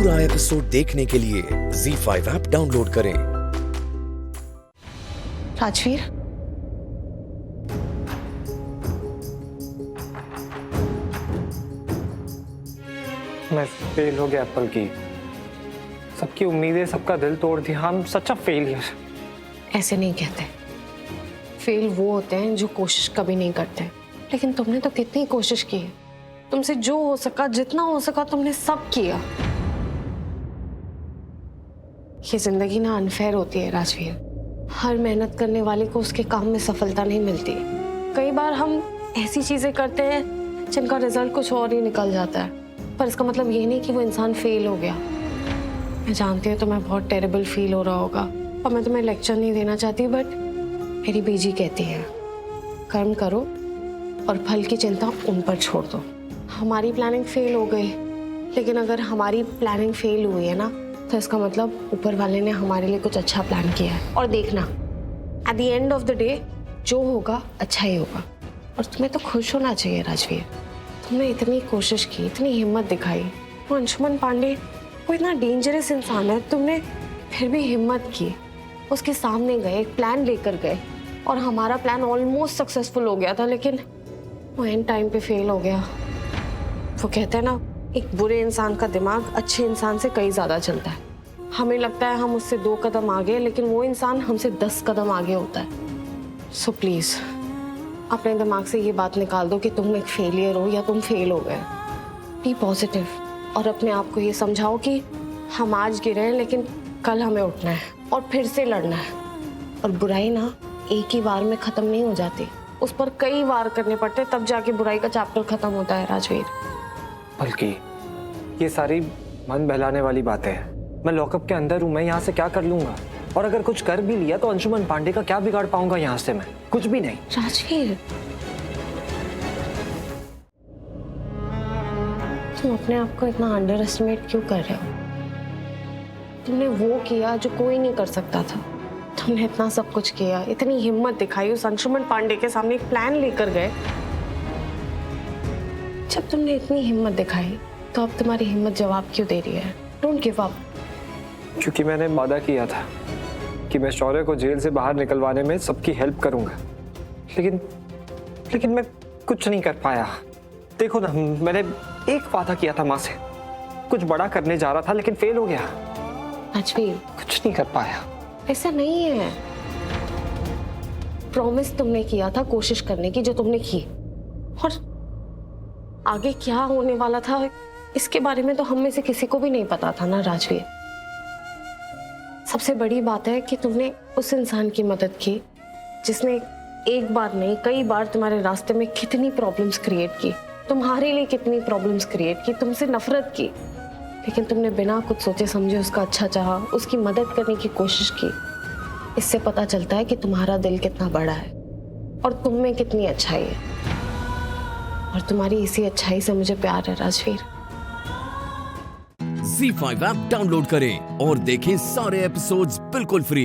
पूरा एपिसोड देखने के लिए ZEE5 ऐप डाउनलोड करें। राजवीर, मैं फेल हो गया एप्पल की। सबकी उम्मीदें, सबका दिल तोड़ दिया। हम सच्चा फेलियर। ऐसे नहीं कहते। फेल वो होते हैं जो कोशिश कभी नहीं करते। लेकिन तुमने तो कितनी कोशिश की है। तुमसे जो हो सका, जितना हो सका, तुमने सब किया। ये जिंदगी ना अनफेयर होती है राजवीर। हर मेहनत करने वाले को उसके काम में सफलता नहीं मिलती। कई बार हम ऐसी चीजें करते हैं जिनका रिजल्ट कुछ और ही निकल जाता है, पर इसका मतलब ये नहीं कि वो इंसान फेल हो गया। मैं जानती हूँ तुम्हें बहुत टेरेबल फील हो रहा होगा और मैं तुम्हें लेक्चर नहीं देना चाहती, बट मेरी बीजी कहती है कर्म करो और फल की चिंता उन पर छोड़ दो। हमारी प्लानिंग फेल हो गई, लेकिन अगर हमारी प्लानिंग फेल हुई है ना, तो इसका मतलब ऊपर वाले ने हमारे लिए कुछ अच्छा प्लान किया है। और देखना, at the end of the day जो होगा अच्छा ही होगा। और तुम्हें तो खुश होना चाहिए राजवीर। तुमने इतनी कोशिश की, इतनी हिम्मत दिखाई। वो अंशुमन पांडे वो इतना डेंजरस इंसान है, तुमने फिर भी हिम्मत की, उसके सामने गए, एक प्लान लेकर गए और हमारा प्लान ऑलमोस्ट सक्सेसफुल हो गया था, लेकिन वो एंड टाइम पे फेल हो गया। वो कहते हैं ना, एक बुरे इंसान का दिमाग अच्छे इंसान से कई ज्यादा चलता है। हमें लगता है हम उससे 2 कदम आगे, लेकिन वो इंसान हमसे 10 कदम आगे होता है। सो प्लीज अपने दिमाग से ये बात निकाल दो कि तुम एक फेलियर हो या तुम फेल हो गए। बी पॉजिटिव और अपने आप को ये समझाओ कि हम आज गिरे हैं, लेकिन कल हमें उठना है और फिर से लड़ना है। और बुराई ना एक ही बार में खत्म नहीं हो जाती, उस पर कई वार करने पड़ते, तब जाके बुराई का चैप्टर खत्म होता है राजवीर। बल्कि ये सारी मन बहलाने वाली बातें हैं। मैं लॉकअप के अंदर हूँ, मैं यहाँ से क्या कर लूंगा? और अगर कुछ कर भी लिया तो अंशुमन पांडे का क्या बिगाड़ पाऊंगा यहाँ से? मैं कुछ भी नहीं। राजवीर, तुम अपने आप को इतना अंडर एस्टिमेट क्यों कर रहे हो? तुमने वो किया जो कोई नहीं कर सकता था। तुमने इतना सब कुछ किया, इतनी हिम्मत दिखाई, उस अंशुमन पांडे के सामने एक प्लान लेकर गए। जब तुमने इतनी हिम्मत दिखाई, तो अब तुम्हारी हिम्मत जवाब क्यों दे रही है? Don't give up. क्योंकि मैंने वादा किया था कि मैं शौर्य को जेल से बाहर निकलवाने में सबकी हेल्प करूंगा, लेकिन मैं कुछ नहीं कर पाया। देखो ना, मैंने एक वादा किया था माँ से, कुछ बड़ा करने जा रहा था, लेकिन फेल हो गया। राजवीर, कुछ नहीं कर पाया। ऐसा नहीं है। प्रॉमिस तुमने किया था कोशिश करने की, जो तुमने की, और आगे क्या होने वाला था इसके बारे में तो हम में से किसी को भी नहीं पता था ना राजवीर। सबसे बड़ी बात है कि तुमने उस इंसान की मदद की जिसने एक बार नहीं कई बार तुम्हारे रास्ते में कितनी प्रॉब्लम्स क्रिएट की, तुम्हारे लिए कितनी प्रॉब्लम्स क्रिएट की, तुमसे नफरत की, लेकिन तुमने बिना कुछ सोचे समझे उसका अच्छा चाहा, उसकी मदद करने की कोशिश की। इससे पता चलता है कि तुम्हारा दिल कितना बड़ा है और तुम में कितनी अच्छाई है। और तुम्हारी इसी अच्छाई से मुझे प्यार है राजवीर। ZEE5 ऐप डाउनलोड करें और देखें सारे एपिसोड्स बिल्कुल फ्री।